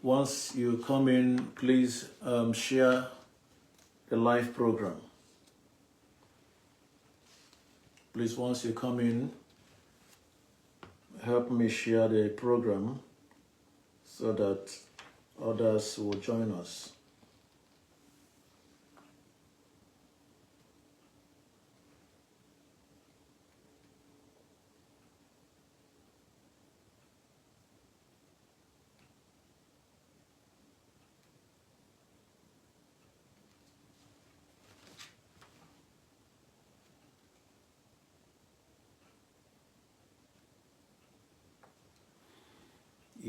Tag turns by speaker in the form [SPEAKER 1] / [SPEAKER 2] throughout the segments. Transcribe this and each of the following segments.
[SPEAKER 1] Once you come in, please share the live program. Please, once you come in, help me share the program so that others will join us.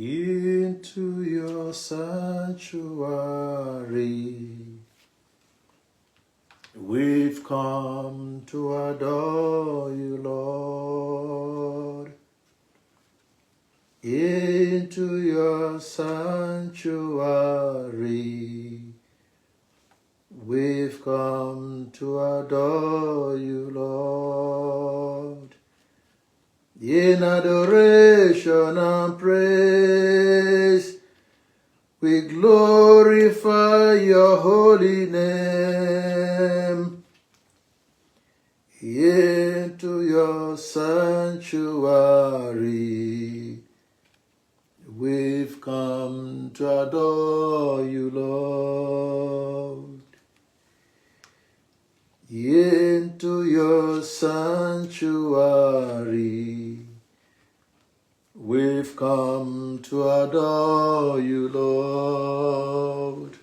[SPEAKER 1] Into your sanctuary, we've come to adore you, Lord. Into your sanctuary, we've come to adore you, Lord. In adoration and praise, we glorify your holy name. Into your sanctuary, we've come to adore you, Lord. Into your sanctuary, we've come to adore you, Lord.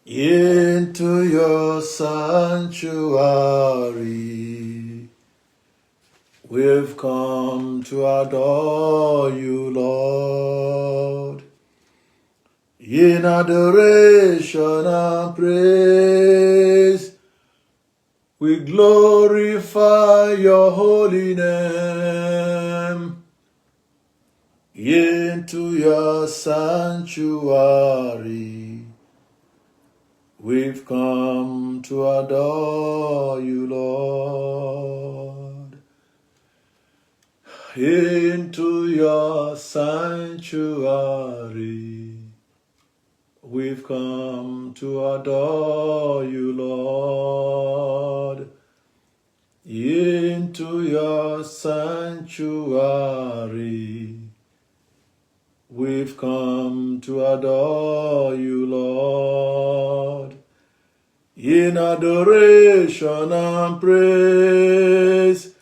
[SPEAKER 1] Into your sanctuary, we've come to adore you, Lord. In adoration and praise, we glorify your holy name. Into your sanctuary, we've come to adore you, Lord. Into your sanctuary, we've come to adore you, Lord. Into your sanctuary, we've come to adore you, Lord. In adoration and praise,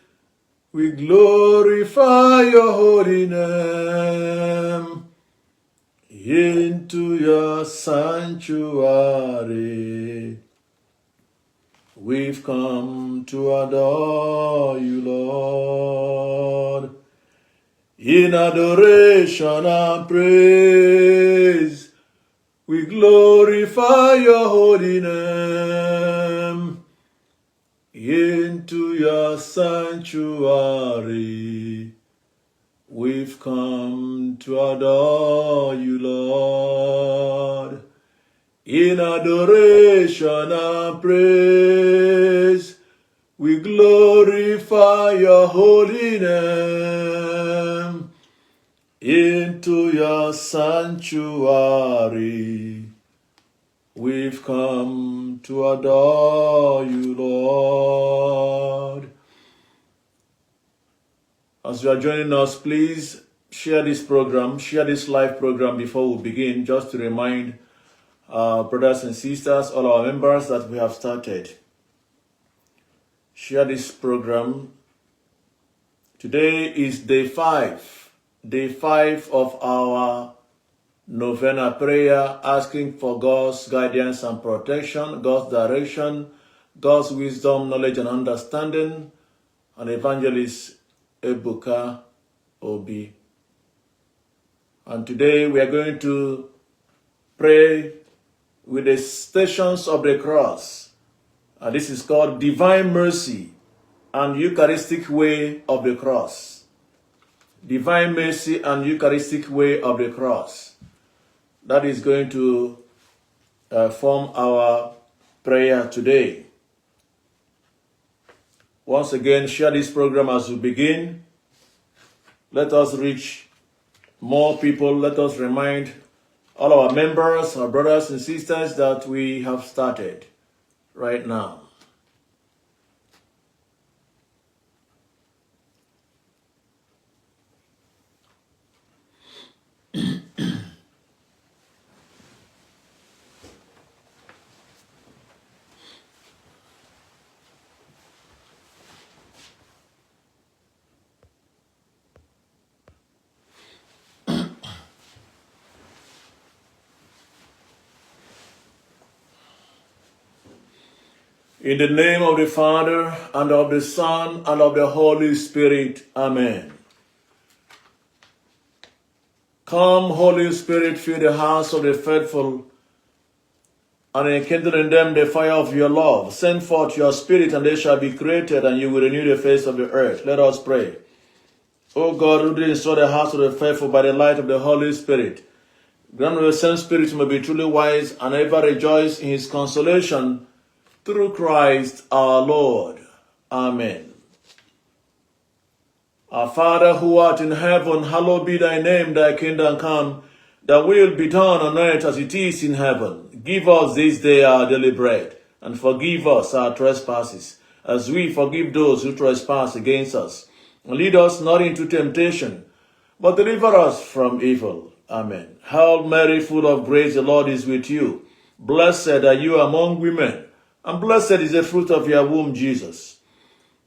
[SPEAKER 1] we glorify your holy name. Into your sanctuary, we've come to adore you, Lord. In adoration and praise, we glorify your holy name. Into your sanctuary, we've come to adore you, Lord. In adoration and praise, we glorify your holy name. Into your sanctuary, we've come to adore you, Lord. As you are joining us, please share this program, share this live program before we begin, just to remind our brothers and sisters, all our members, that we have started. Share this program. Today is day 5 of our Novena prayer, asking for God's guidance and protection, God's direction, God's wisdom, knowledge, and understanding, and Evangelist Ebuka Obi. And today we are going to pray with the Stations of the Cross. And this is called Divine Mercy and Eucharistic Way of the Cross. Divine Mercy and Eucharistic Way of the Cross. That is going to form our prayer today. Once again, share this program as we begin. Let us reach more people, let us remind all our members, our brothers and sisters, that we have started right now. In the name of the Father, and of the Son, and of the Holy Spirit. Amen. Come, Holy Spirit, fill the hearts of the faithful, and enkindle in them the fire of your love. Send forth your Spirit, and they shall be created, and you will renew the face of the earth. Let us pray. O God, who did instruct the hearts of the faithful by the light of the Holy Spirit, grant that the same Spirit may be truly wise, and ever rejoice in his consolation, through Christ our Lord. Amen. Our Father who art in heaven, hallowed be thy name, thy kingdom come, thy will be done on earth as it is in heaven. Give us this day our daily bread, and forgive us our trespasses, as we forgive those who trespass against us. And lead us not into temptation, but deliver us from evil. Amen. Hail Mary, full of grace, the Lord is with you. Blessed are you among women, and blessed is the fruit of your womb, Jesus.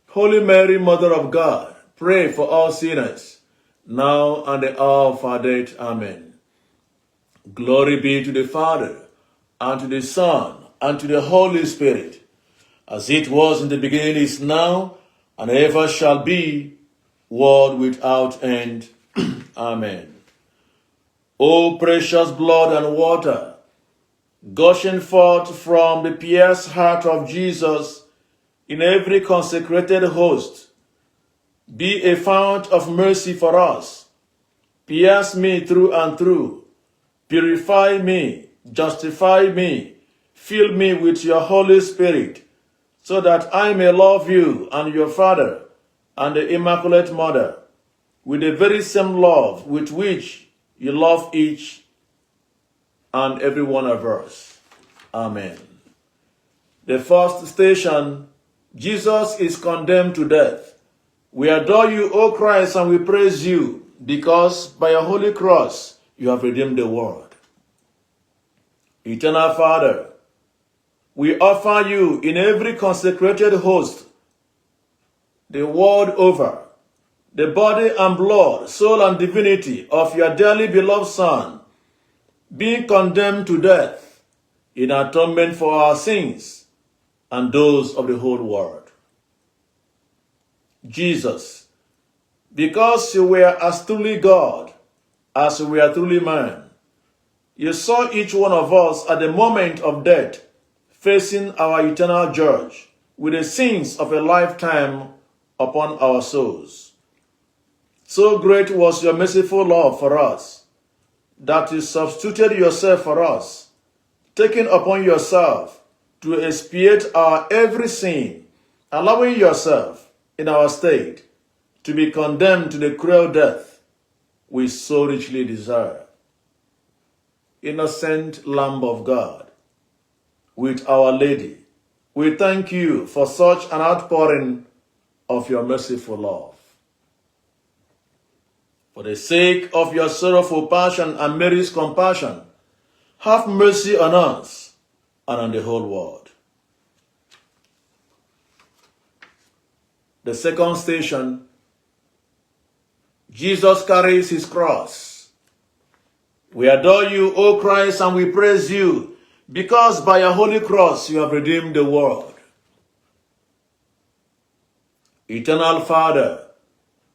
[SPEAKER 1] Holy Mary, Mother of God, pray for all sinners, now and the hour of our death. Amen. Glory be to the Father, and to the Son, and to the Holy Spirit, as it was in the beginning, is now, and ever shall be, world without end. Amen. O precious blood and water, gushing forth from the pierced heart of Jesus in every consecrated host, be a fount of mercy for us. Pierce me through and through. Purify me, justify me, fill me with your Holy Spirit, so that I may love you and your Father and the Immaculate Mother with the very same love with which you love each and every one of us. Amen. The first station, Jesus is condemned to death. We adore you, O Christ, and we praise you, because by your holy cross you have redeemed the world. Eternal Father, we offer you in every consecrated host, the world over, the body and blood, soul and divinity of your dearly beloved Son, being condemned to death in atonement for our sins and those of the whole world. Jesus, because you were as truly God as you were truly man, you saw each one of us at the moment of death facing our eternal judge with the sins of a lifetime upon our souls. So great was your merciful love for us, that you substituted yourself for us, taking upon yourself to expiate our every sin, allowing yourself in our state to be condemned to the cruel death we so richly deserve. Innocent Lamb of God, with Our Lady, we thank you for such an outpouring of your merciful love. For the sake of your sorrowful passion and Mary's compassion, have mercy on us and on the whole world. The second station, Jesus carries his cross. We adore you, O Christ, and we praise you, because by your holy cross you have redeemed the world. Eternal Father,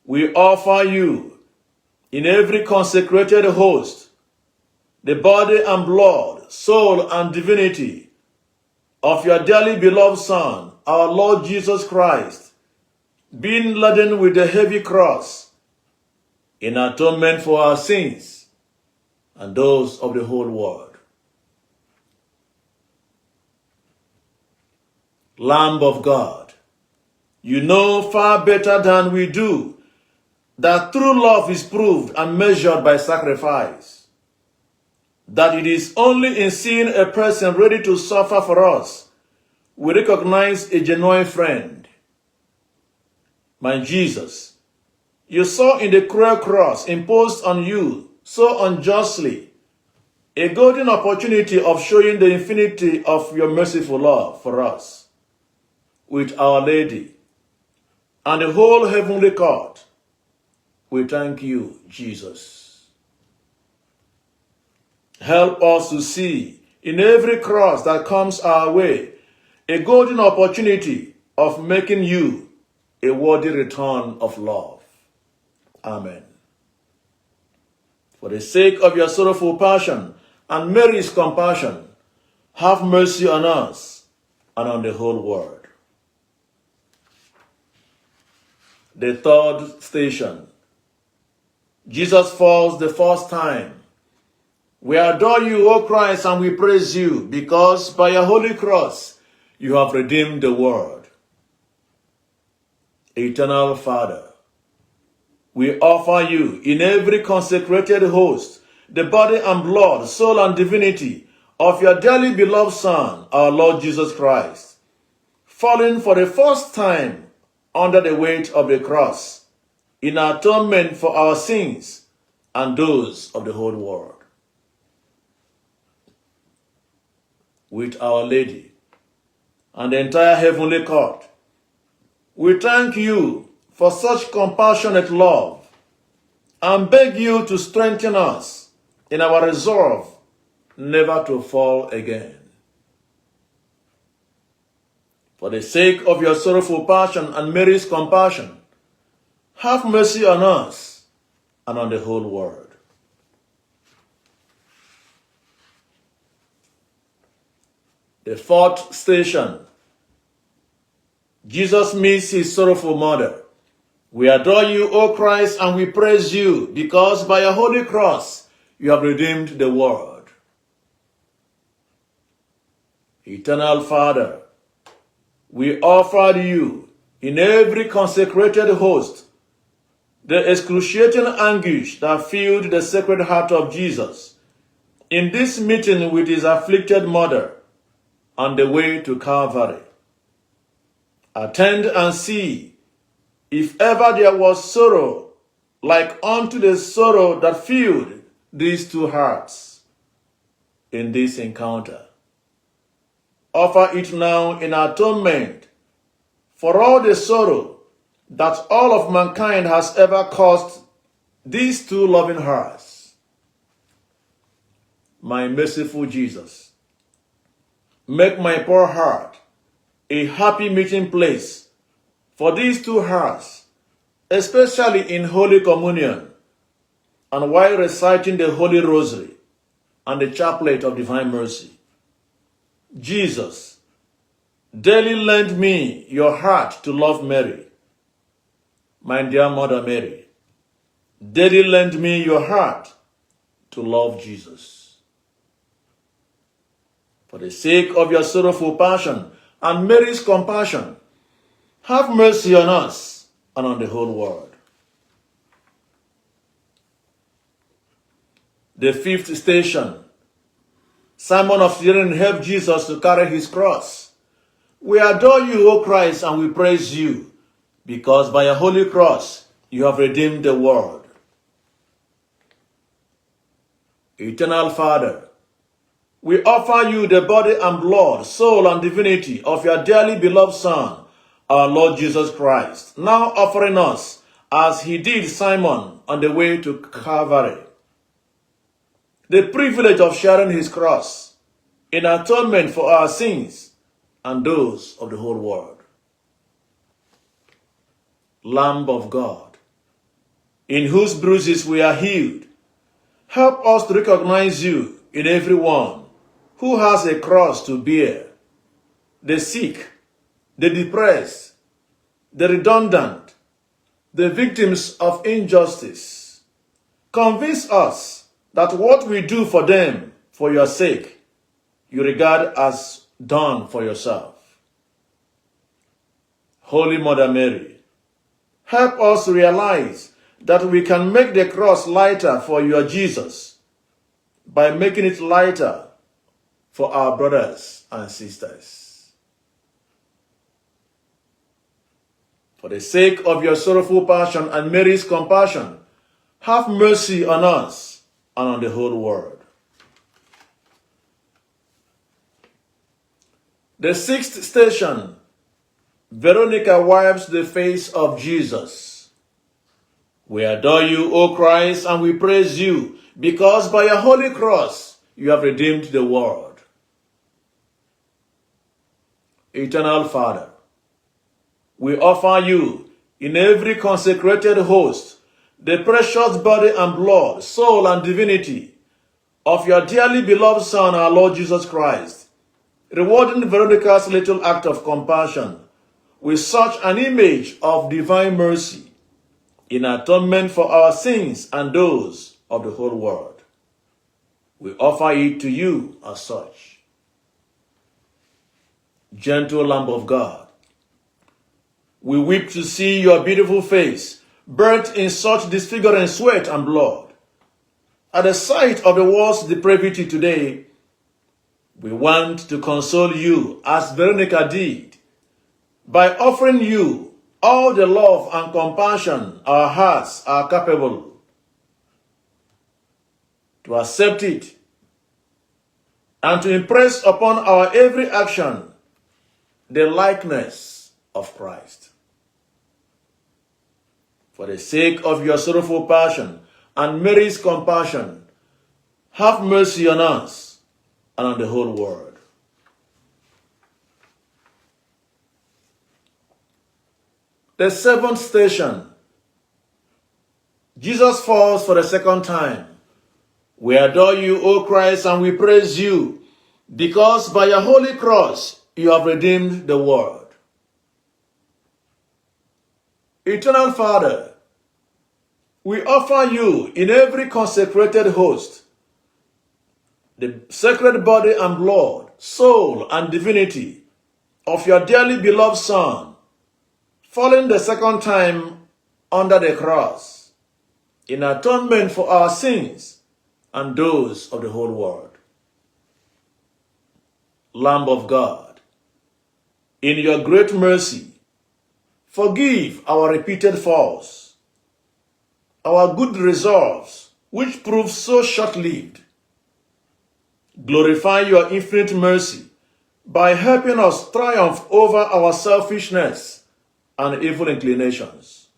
[SPEAKER 1] we offer you in every consecrated host the body and blood, soul and divinity of your dearly beloved Son, our Lord Jesus Christ, being laden with the heavy cross in atonement for our sins and those of the whole world. Lamb of God, you know far better than we do that true love is proved and measured by sacrifice, that it is only in seeing a person ready to suffer for us we recognize a genuine friend. My Jesus, you saw in the cruel cross imposed on you so unjustly a golden opportunity of showing the infinity of your merciful love for us. With Our Lady and the whole heavenly court, we thank you, Jesus. Help us to see in every cross that comes our way a golden opportunity of making you a worthy return of love. Amen. For the sake of your sorrowful passion and Mary's compassion, have mercy on us and on the whole world. The third station. Jesus falls the first time. We adore you, O Christ, and we praise you, because by your holy cross you have redeemed the world. Eternal Father, we offer you in every consecrated host the body and blood, soul and divinity of your dearly beloved Son, our Lord Jesus Christ, fallen for the first time under the weight of the cross in atonement for our sins and those of the whole world. With Our Lady and the entire heavenly court, we thank you for such compassionate love and beg you to strengthen us in our resolve never to fall again. For the sake of your sorrowful passion and Mary's compassion, have mercy on us and on the whole world. The fourth station. Jesus meets his sorrowful mother. We adore you, O Christ, and we praise you, because by your holy cross you have redeemed the world. Eternal Father, we offer you in every consecrated host the excruciating anguish that filled the Sacred Heart of Jesus in this meeting with his afflicted mother on the way to Calvary. Attend and see if ever there was sorrow like unto the sorrow that filled these two hearts in this encounter. Offer it now in atonement for all the sorrow that all of mankind has ever caused these two loving hearts. My merciful Jesus, make my poor heart a happy meeting place for these two hearts, especially in Holy Communion and while reciting the Holy Rosary and the Chaplet of Divine Mercy. Jesus, daily lend me your heart to love Mary. My dear Mother Mary, daily lend me your heart to love Jesus. For the sake of your sorrowful passion and Mary's compassion, have mercy on us and on the whole world. The fifth station. Simon of Cyrene helped Jesus to carry his cross. We adore you, O Christ, and we praise you, because by your holy cross you have redeemed the world. Eternal Father, we offer you the body and blood, soul and divinity of your dearly beloved Son, our Lord Jesus Christ, now offering us, as he did Simon on the way to Calvary, the privilege of sharing his cross in atonement for our sins and those of the whole world. Lamb of God, in whose bruises we are healed, help us to recognize you in everyone who has a cross to bear, the sick, the depressed, the redundant, the victims of injustice. Convince us that what we do for them for your sake, you regard as done for yourself. Holy Mother Mary, help us realize that we can make the cross lighter for your Jesus by making it lighter for our brothers and sisters. For the sake of your sorrowful passion and Mary's compassion, have mercy on us and on the whole world. The sixth station, Veronica wipes the face of Jesus. We adore you, O Christ, and we praise you, because by your holy cross you have redeemed the world. Eternal Father, we offer you in every consecrated host the precious body and blood, soul and divinity of your dearly beloved Son, our Lord Jesus Christ, rewarding Veronica's little act of compassion with such an image of divine mercy in atonement for our sins and those of the whole world. We offer it to you as such. Gentle Lamb of God, we weep to see your beautiful face burnt in such disfiguring sweat and blood. At the sight of the world's depravity today, we want to console you as Veronica did by offering you all the love and compassion our hearts are capable to accept it and to impress upon our every action the likeness of Christ. For the sake of your sorrowful passion and Mary's compassion, have mercy on us and on the whole world. The seventh station, Jesus falls for the second time. We adore you, O Christ, and we praise you, because by your holy cross you have redeemed the world. Eternal Father, we offer you in every consecrated host the sacred body and blood, soul and divinity of your dearly beloved Son, falling the second time under the cross in atonement for our sins and those of the whole world. Lamb of God, in your great mercy, forgive our repeated faults, our good resolves, which prove so short-lived. Glorify your infinite mercy by helping us triumph over our selfishness and evil inclinations.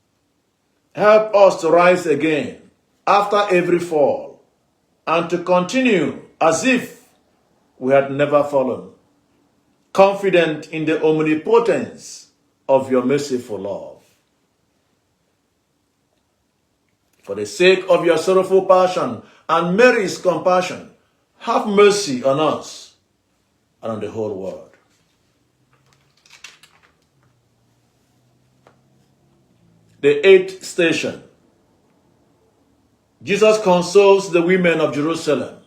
[SPEAKER 1] Help us to rise again after every fall and to continue as if we had never fallen, confident in the omnipotence of your merciful love. For the sake of your sorrowful passion and Mary's compassion, have mercy on us and on the whole world. The eighth station, Jesus consoles the women of Jerusalem.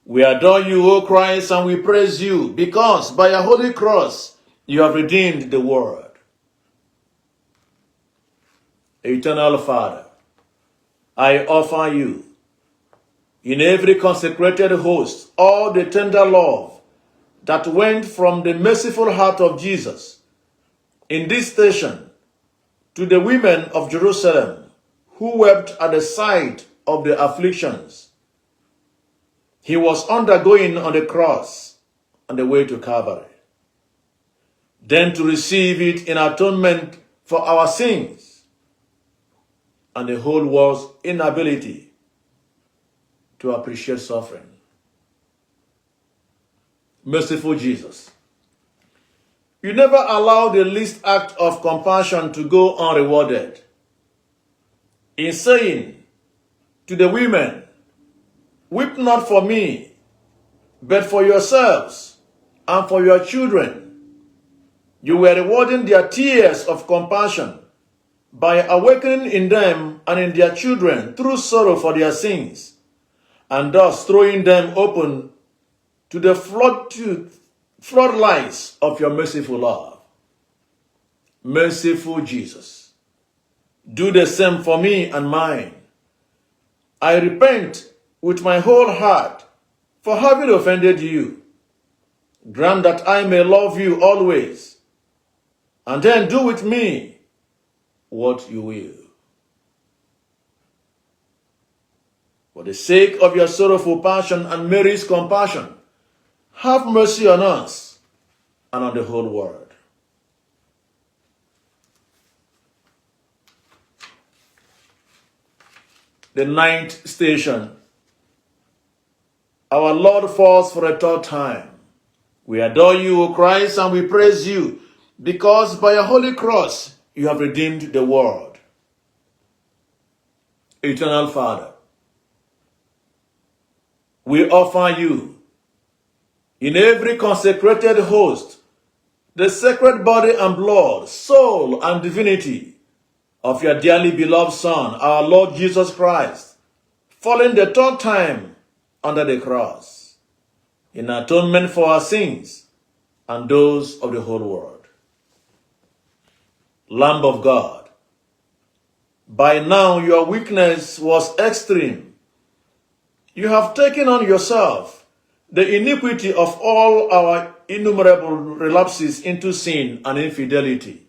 [SPEAKER 1] We adore you, O Christ, and we praise you, because by your holy cross you have redeemed the world. Eternal Father, I offer you in every consecrated host all the tender love that went from the merciful heart of Jesus in this station to the women of Jerusalem who wept at the sight of the afflictions he was undergoing on the cross on the way to Calvary, then to receive it in atonement for our sins and the whole world's inability to appreciate suffering. Merciful Jesus, you never allow the least act of compassion to go unrewarded. In saying to the women, weep not for me, but for yourselves and for your children, you were rewarding their tears of compassion by awakening in them and in their children true sorrow for their sins, and thus throwing them open to the floodlights of your merciful love. Merciful Jesus, Do the same for me and mine. I repent with my whole heart for having offended you. Grant that I may love you always, and then do with me what you will. For the sake of your sorrowful passion and Mary's compassion, have mercy on us and on the whole world. The ninth station. Our Lord falls for a third time. We adore you, O Christ, and we praise you, because by your holy cross you have redeemed the world. Eternal Father, we offer you, in every consecrated host, the sacred body and blood, soul and divinity of your dearly beloved Son, our Lord Jesus Christ, fallen the third time under the cross, in atonement for our sins and those of the whole world. Lamb of God, by now your weakness was extreme. You have taken on yourself the iniquity of all our innumerable relapses into sin and infidelity.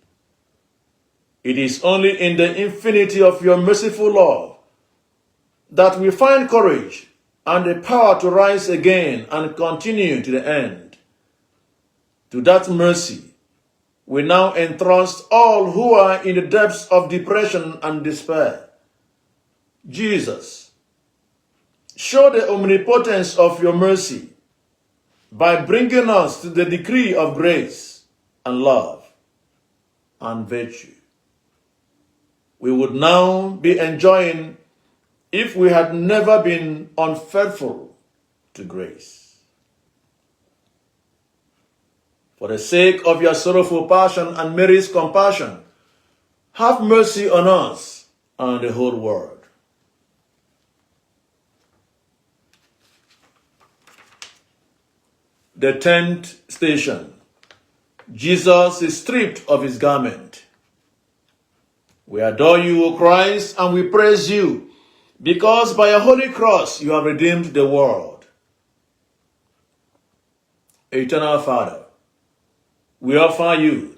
[SPEAKER 1] It is only in the infinity of your merciful love that we find courage and the power to rise again and continue to the end. To that mercy, we now entrust all who are in the depths of depression and despair. Jesus, show the omnipotence of your mercy by bringing us to the degree of grace and love and virtue we would now be enjoying if we had never been unfaithful to grace. For the sake of your sorrowful passion and Mary's compassion, have mercy on us and on the whole world. The 10th station. Jesus is stripped of his garment. We adore you, O Christ, and we praise you, because by your holy cross you have redeemed the world. Eternal Father, we offer you,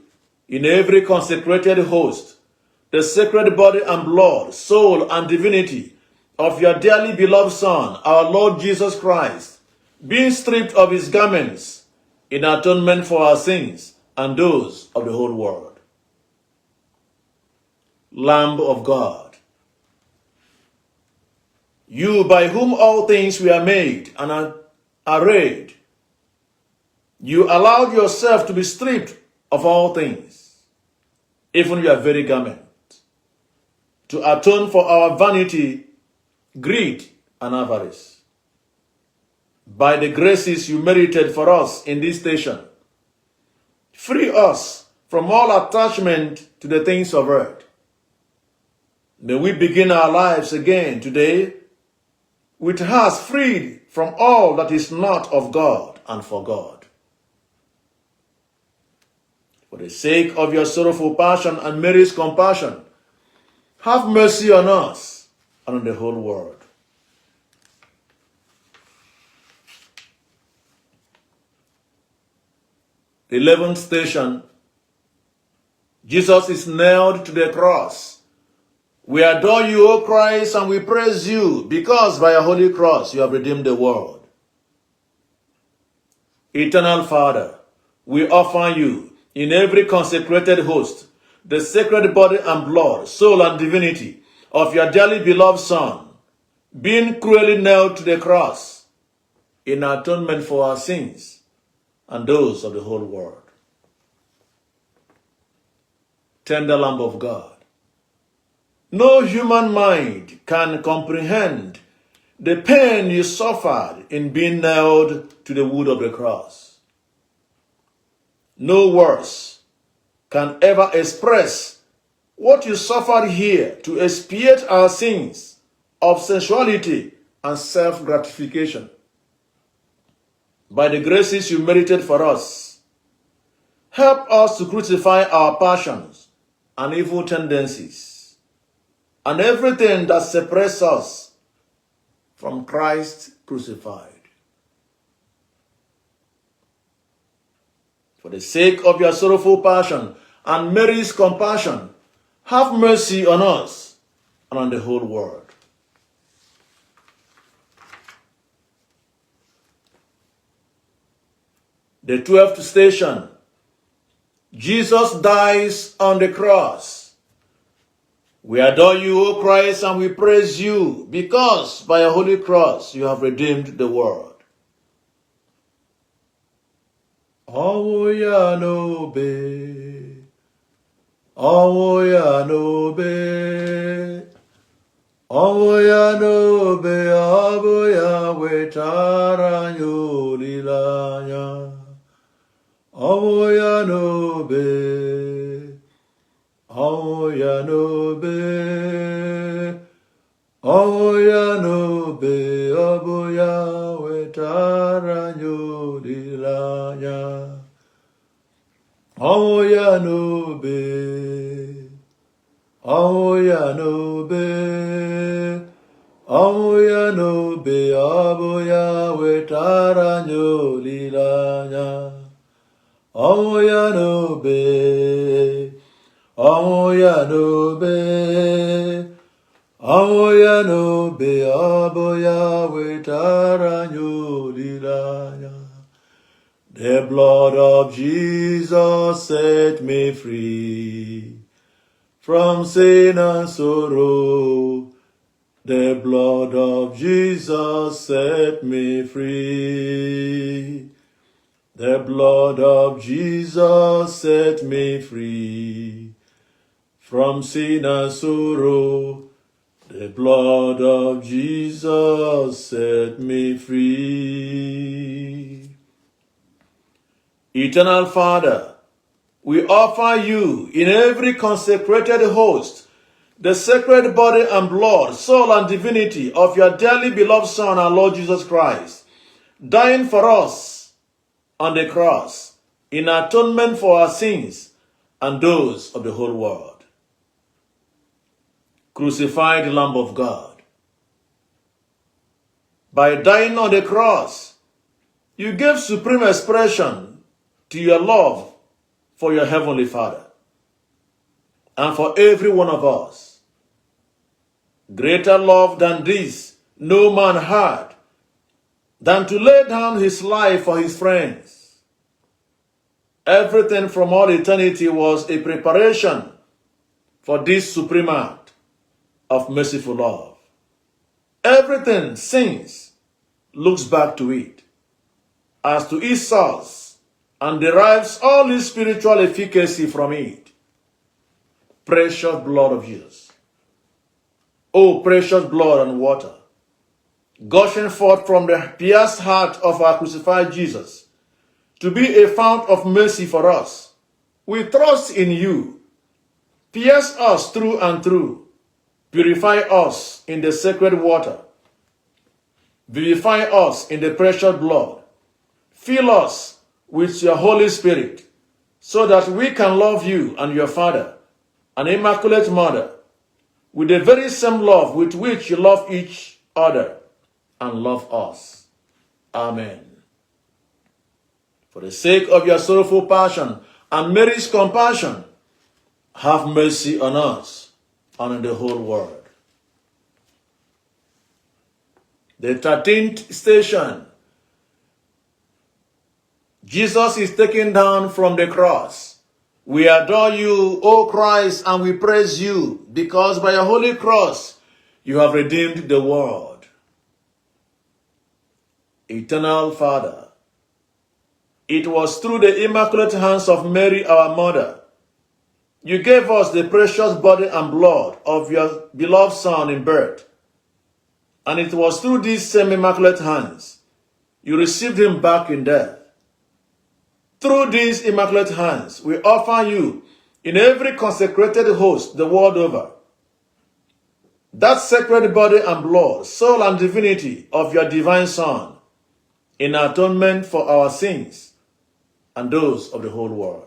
[SPEAKER 1] in every consecrated host, the sacred body and blood, soul and divinity of your dearly beloved Son, our Lord Jesus Christ, being stripped of his garments in atonement for our sins and those of the whole world. Lamb of God, you by whom all things were made and are arrayed, you allowed yourself to be stripped of all things, even your very garment, to atone for our vanity, greed, and avarice. By the graces you merited for us in this station, free us from all attachment to the things of earth. May we begin our lives again today with hearts freed from all that is not of God and for God. For the sake of your sorrowful passion and Mary's compassion, have mercy on us and on the whole world. The 11th station. Jesus is nailed to the cross. We adore you, O Christ, and we praise you, because by your holy cross you have redeemed the world. Eternal Father, we offer you, in every consecrated host, the sacred body and blood, soul and divinity of your dearly beloved Son, being cruelly nailed to the cross, in atonement for our sins and those of the whole world. Tender Lamb of God, no human mind can comprehend the pain you suffered in being nailed to the wood of the cross. No words can ever express what you suffered here to expiate our sins of sensuality and self-gratification. By the graces you merited for us, help us to crucify our passions and evil tendencies, and everything that separates us from Christ crucified. For the sake of your sorrowful passion and Mary's compassion, have mercy on us and on the whole world. The 12th station. Jesus dies on the cross. We adore you, O Christ, and we praise you, because by a holy cross you have redeemed the world. Awuyanobe, awuyanobe, awuyanobe, abuya wetara nyolilanya. Awuyanobe, awuyanobe, awuyanobe, abuya wetara nyolilanya. Awuyanobe, awuyanobe, awuyanobe, abuya wetara nyolilanya. Awuyanobe, awuyanobe, awuyanobe, abuya wetara nyolilanya. The blood of Jesus set me free from sin and sorrow. The blood of Jesus set me free. The blood of Jesus set me free from sin and sorrow. The blood of Jesus set me free. Eternal Father, we offer you in every consecrated host the sacred body and blood, soul and divinity of your dearly beloved Son, our Lord Jesus Christ, dying for us on the cross in atonement for our sins and those of the whole world. Crucified Lamb of God, by dying on the cross, you gave supreme expression to your love for your Heavenly Father and for every one of us. Greater love than this no man had, than to lay down his life for his friends. Everything from all eternity was a preparation for this supreme act of merciful love. Everything since looks back to it as to its source and derives all its spiritual efficacy from it. Precious blood of Jesus. Oh, precious blood and water, gushing forth from the pierced heart of our crucified Jesus, to be a fount of mercy for us. We trust in you. Pierce us through and through. Purify us in the sacred water. Vivify us in the precious blood. Fill us with your Holy Spirit, so that we can love you and your Father, an Immaculate Mother, with the very same love with which you love each other and love us. Amen. For the sake of your sorrowful passion and Mary's compassion, have mercy on us and on the whole world. The 13th station. Jesus is taken down from the cross. We adore you, O Christ, and we praise you, because by your holy cross you have redeemed the world. Eternal Father, it was through the immaculate hands of Mary, our mother, you gave us the precious body and blood of your beloved Son in birth. And it was through these same immaculate hands you received him back in death. Through these immaculate hands, we offer you in every consecrated host the world over that sacred body and blood, soul and divinity of your divine Son, in atonement for our sins and those of the whole world.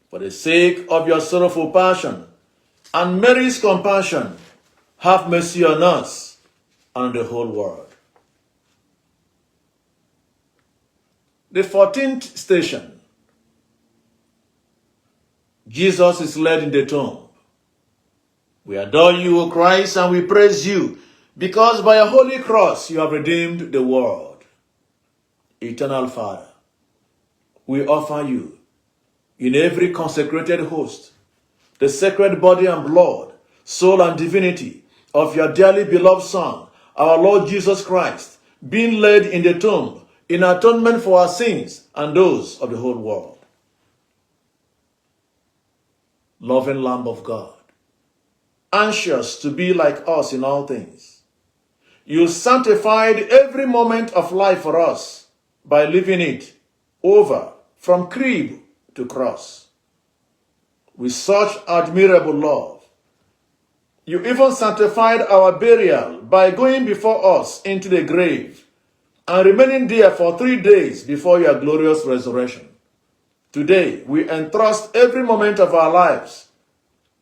[SPEAKER 1] For the sake of your sorrowful passion and Mary's compassion, have mercy on us and the whole world. The 14th station. Jesus is led in the tomb. We adore you, O Christ, and we praise you, because by a holy cross you have redeemed the world. Eternal Father, we offer you, in every consecrated host, the sacred body and blood, soul and divinity of your dearly beloved Son, our Lord Jesus Christ, being laid in the tomb in atonement for our sins and those of the whole world. Loving Lamb of God, anxious to be like us in all things, you sanctified every moment of life for us by living it over from crib to cross. With such admirable love, you even sanctified our burial by going before us into the grave and remaining there for 3 days before your glorious resurrection. Today, we entrust every moment of our lives,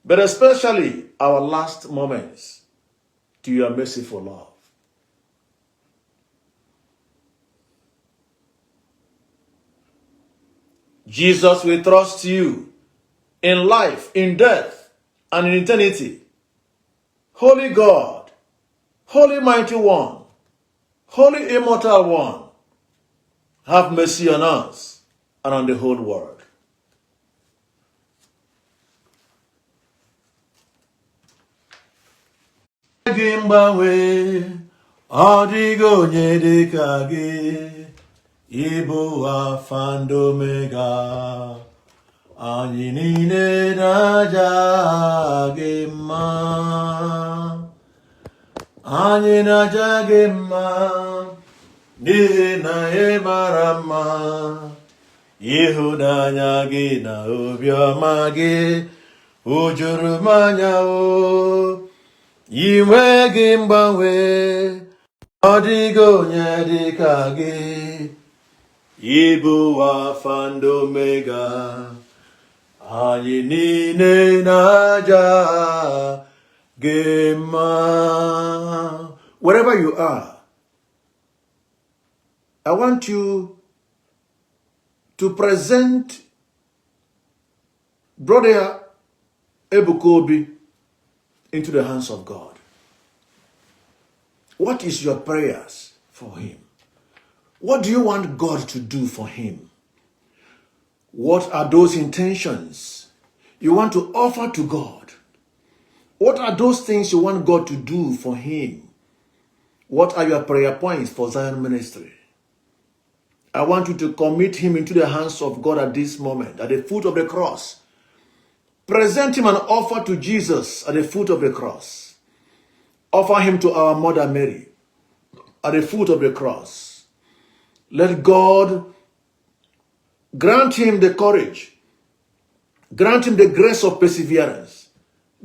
[SPEAKER 1] but especially our last moments, to your merciful love. Jesus, we trust you in life, in death, and in eternity. Holy God, Holy Mighty One, Holy Immortal One, have mercy on us and on the whole world. Gị mgbanwe, ọ dịghị onye dị ka gị, ịbụ Alpha and Omega, anyị niile na-aja gị mma, anyị na-aja gị mma, n'ihi na ị mara mma, ịhụnanya gị na obiọma gị, o juru m anya o. Iwe gị mgbanwe, ọ dịghị onye dị ka gị, ịbụ Alpha and Omega, anyị niile na-aja gị mma. Wherever you are, I want you to present Brother Ebuka Obi into the hands of God. What is your prayers for him? What do you want God to do for him? What are those intentions you want to offer to God? What are those things you want God to do for him? What are your prayer points for Zion Ministry? I want you to commit him into the hands of God at this moment, at the foot of the cross. Present him and offer to Jesus at the foot of the cross. Offer him to our Mother Mary at the foot of the cross. Let God grant him the courage. Grant him the grace of perseverance.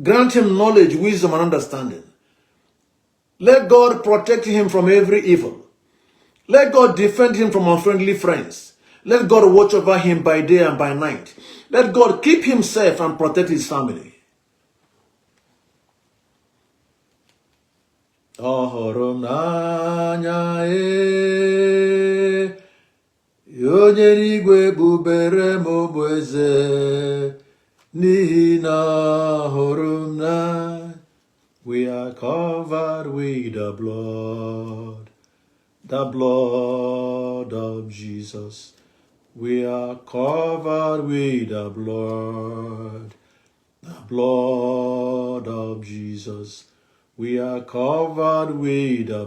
[SPEAKER 1] Grant him knowledge, wisdom, and understanding. Let God protect him from every evil. Let God defend him from unfriendly friends. Let God watch over him by day and by night. Let God keep him safe and protect his family. Ọhụrụ m n'anya onye eluigwe bubere m ụmụ eze, n'ihi na ọhụrụ m n'anya. We are covered with the blood of Jesus. We are covered with the blood of Jesus. We are covered with the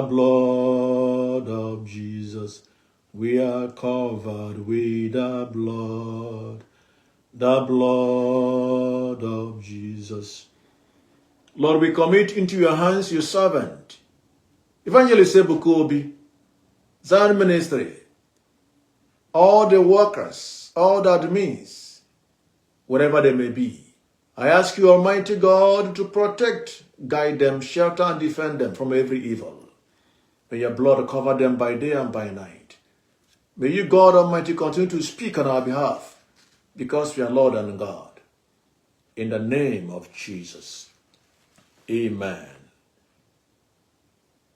[SPEAKER 1] blood of Jesus. We are covered with the blood of Jesus. Lord, we commit into your hands your servant, Evangelist Ebuka Obi, Zion Ministry, all the workers, all the admins, wherever they may be. I ask you, Almighty God, to protect, guide them, shelter, and defend them from every evil. May your blood cover them by day and by night. May you, God Almighty, continue to speak on our behalf, because we are Lord and God. in the name of Jesus. Amen.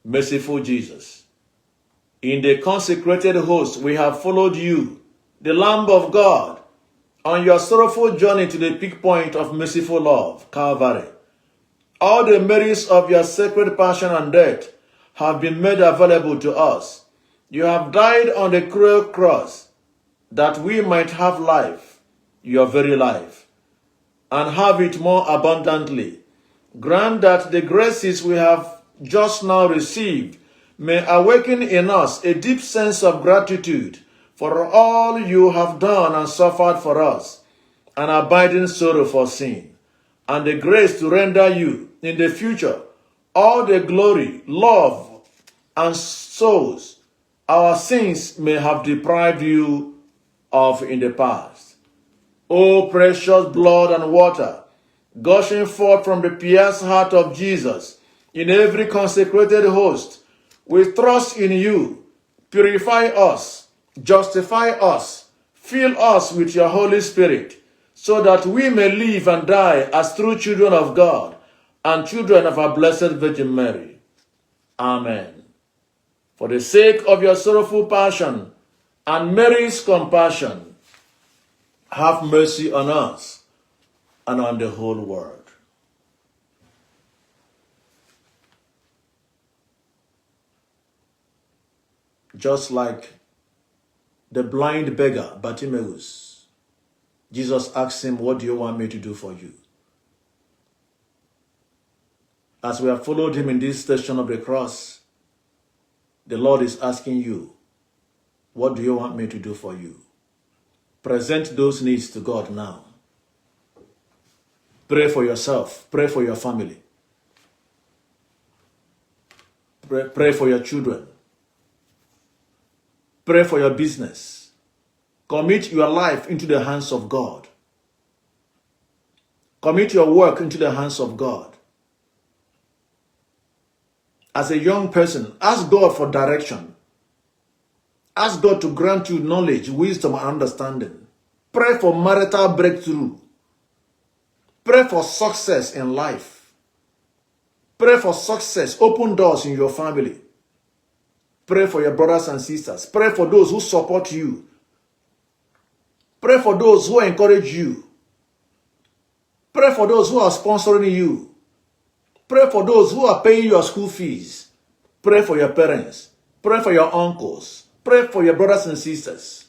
[SPEAKER 1] Merciful Jesus, in the consecrated host we have followed you, the Lamb of God, on your sorrowful journey to the peak point of merciful love, Calvary. All the merits of your sacred passion and death have been made available to us. You have died on the cruel cross that we might have life, your very life, and have it more abundantly. Grant that the graces we have just now received may awaken in us a deep sense of gratitude for all you have done and suffered for us, an abiding sorrow for sin, and the grace to render you in the future all the glory, love, and souls our sins may have deprived you of in the past. O precious blood and water, gushing forth from the pierced heart of Jesus in every consecrated host, we trust in you. Purify us, justify us, fill us with your Holy Spirit, so that we may live and die as true children of God and children of our Blessed Virgin Mary. Amen. For the sake of your sorrowful passion and Mary's compassion, have mercy on us and on the whole world. Just like the blind beggar Bartimaeus, Jesus asked him, "What do you want me to do for you?" As we have followed him in this station of the cross, the Lord is asking you, "What do you want me to do for you?" Present those needs to God now. Pray for yourself. Pray for your family. Pray for your children. Pray for your business. Commit your life into the hands of God. Commit your work into the hands of God. As a young person, ask God for direction. Ask God to grant you knowledge, wisdom, and understanding. Pray for marital breakthrough. Pray for success in life. Pray for success, open doors in your family. Pray for your brothers and sisters. Pray for those who support you. Pray for those who encourage you. Pray for those who are sponsoring you. Pray for those who are paying your school fees. Pray for your parents. Pray for your uncles. Pray for your brothers and sisters.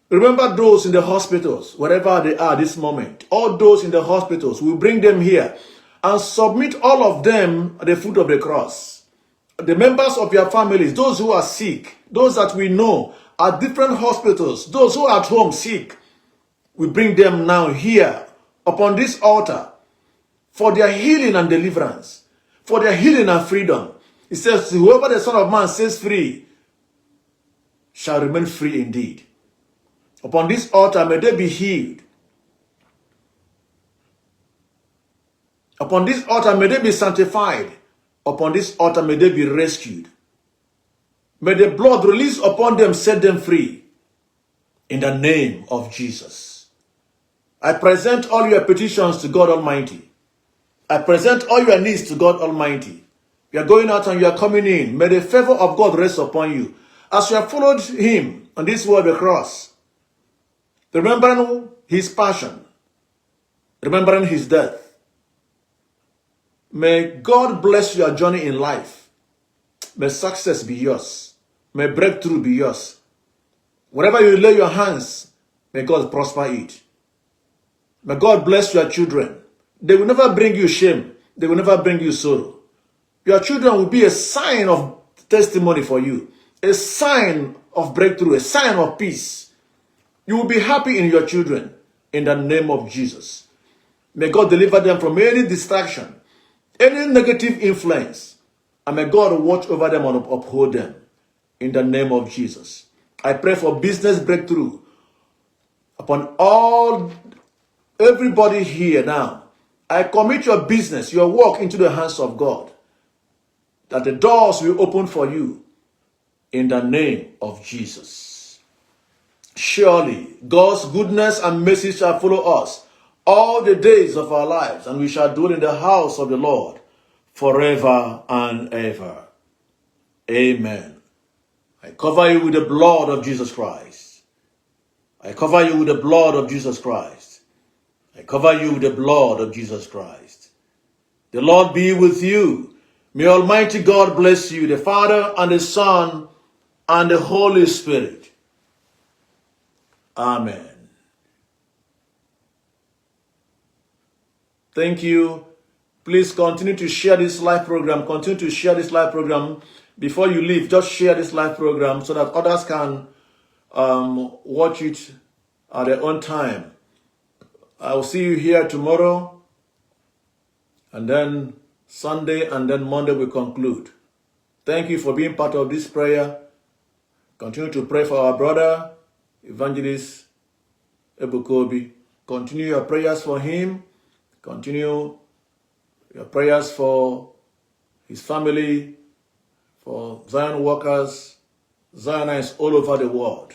[SPEAKER 1] Remember those in the hospitals, wherever they are this moment. All those in the hospitals, we bring them here and submit all of them at the foot of the cross. The members of your families, those who are sick, those that we know at different hospitals, those who are at home sick, we bring them now here upon this altar for their healing and deliverance, for their healing and freedom. It says, whoever the Son of Man sets free shall remain free indeed. Upon this altar, may they be healed. Upon this altar, may they be sanctified. Upon this altar, may they be rescued. May the blood released upon them set them free. In the name of Jesus. I present all your petitions to God Almighty. I present all your needs to God Almighty. You are going out and you are coming in. May the favor of God rest upon you. As you have followed him on this world, the cross, remembering his passion, remembering his death, may God bless your journey in life. May success be yours. May breakthrough be yours. Wherever you lay your hands, may God prosper it. May God bless your children. They will never bring you shame. They will never bring you sorrow. Your children will be a sign of testimony for you, a sign of breakthrough, a sign of peace. You will be happy in your children in the name of Jesus. May God deliver them from any distraction, any negative influence, and may God watch over them and uphold them in the name of Jesus. I pray for business breakthrough upon everybody here now. I commit your business, your work into the hands of God, that the doors will open for you in the name of Jesus. Surely God's goodness and mercy shall follow us all the days of our lives, and we shall dwell in the house of the Lord forever and ever. Amen. I cover you with the blood of Jesus Christ. I cover you with the blood of Jesus Christ. I cover you with the blood of Jesus Christ. The Lord be with you. May Almighty God bless you, the Father and the Son and the Holy Spirit. Amen. Thank you. Please continue to share this live program. Continue to share this live program. Before you leave, just share this live program so that others can watch it at their own time. I will see you here tomorrow, and then Sunday, and then Monday we conclude. Thank you for being part of this prayer. Continue to pray for our brother, Evangelist Ebuka Obi. Continue your prayers for him. Continue your prayers for his family, for Zion workers, Zionites all over the world.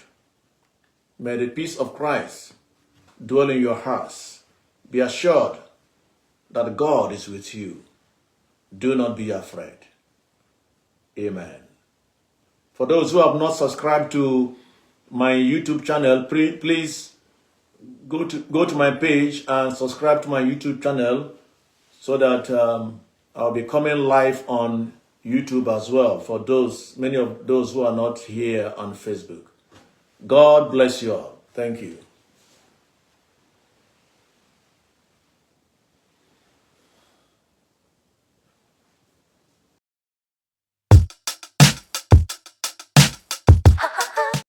[SPEAKER 1] May the peace of Christ dwell in your hearts. Be assured that God is with you. Do not be afraid. Amen. For those who have not subscribed to my YouTube channel, please go to my page and subscribe to my YouTube channel so that I'll be coming live on YouTube as well for many of those who are not here on Facebook. God bless you all. Thank you.